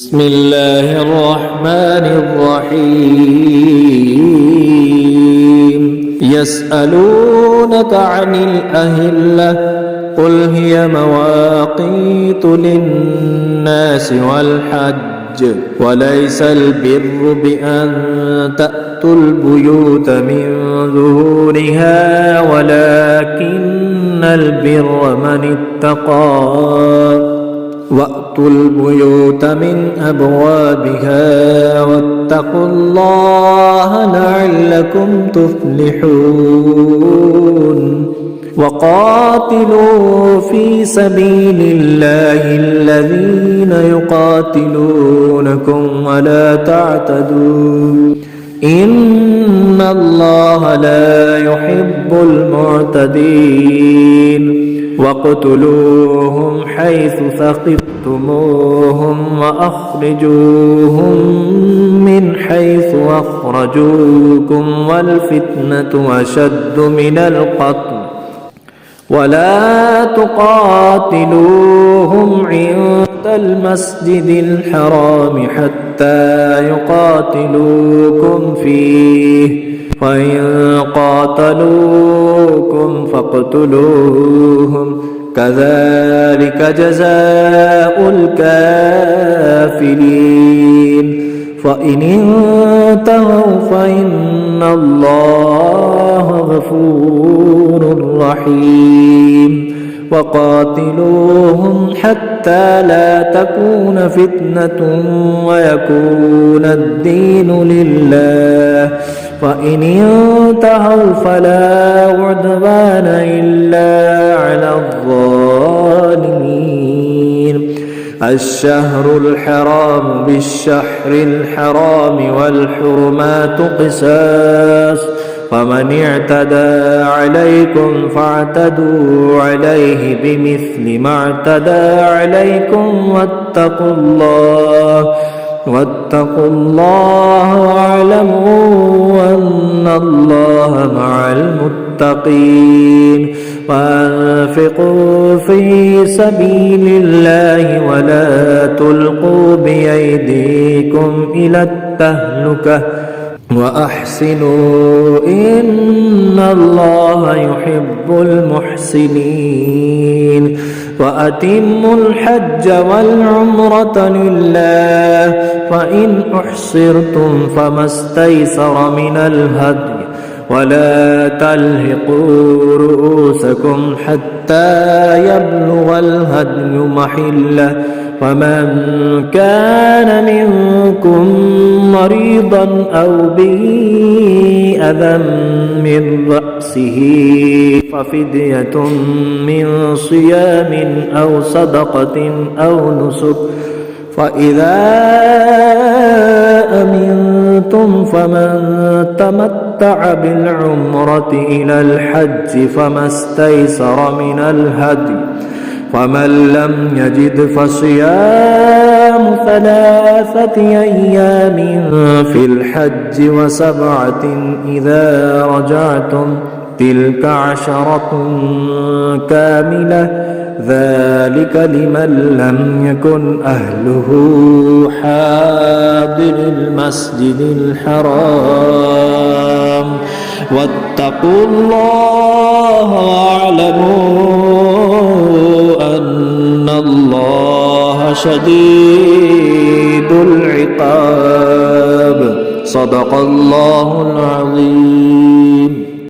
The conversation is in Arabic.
بسم الله الرحمن الرحيم يسألونك عن الأهلة قل هي مواقيت للناس والحج وليس البر بأن تأتوا البيوت من ظهورها ولكن البر من اتقى وأتوا البيوت من أبوابها واتقوا الله لعلكم تفلحون وقاتلوا في سبيل الله الذين يقاتلونكم ولا تعتدوا إن الله لا يحب المعتدين واقتلوهم حيث ثقفتموهم وأخرجوهم من حيث أخرجوكم والفتنة أشد من القتل ولا تقاتلوهم عند المسجد الحرام حتى يقاتلوكم فيه وإن قاتلوكم فاقتلوهم كذلك جزاء الكافرين فإن انتهوا فإن الله غفور رحيم وقاتلوهم حتى لا تكون فتنة ويكون الدين لله فإن انتهوا فلا عدوان إلا على الظالمين الشهر الحرام بالشهر الحرام والحرمات قصاص فمن اعتدى عليكم فاعتدوا عليه بمثل ما اعتدى عليكم واتقوا الله واعلموا أن الله مع المتقين وأنفقوا في سبيل الله ولا تلقوا بأيديكم إلى التهلكة وأحسنوا إن الله يحب المحسنين وأتموا الحج والعمرة لله فإن أحصرتم فما استيسر من الهدي ولا تلهقوا رؤوسكم حتى يبلغ الهدي محله فمن كان منكم مريضا أو به أذى من رأسه ففدية من صيام أو صدقة أو نسك فإذا أمنتم فمن تمتع بالعمرة إلى الحج فما استيسر من الهدي فمن لم يجد فصيام 3 أيام في الحج و7 إذا رجعتم تلك 10 كاملة ذلك لمن لم يكن أهله حاضر المسجد الحرام واتقوا الله واعلموا أن الله شديد العقاب صدق الله العظيم.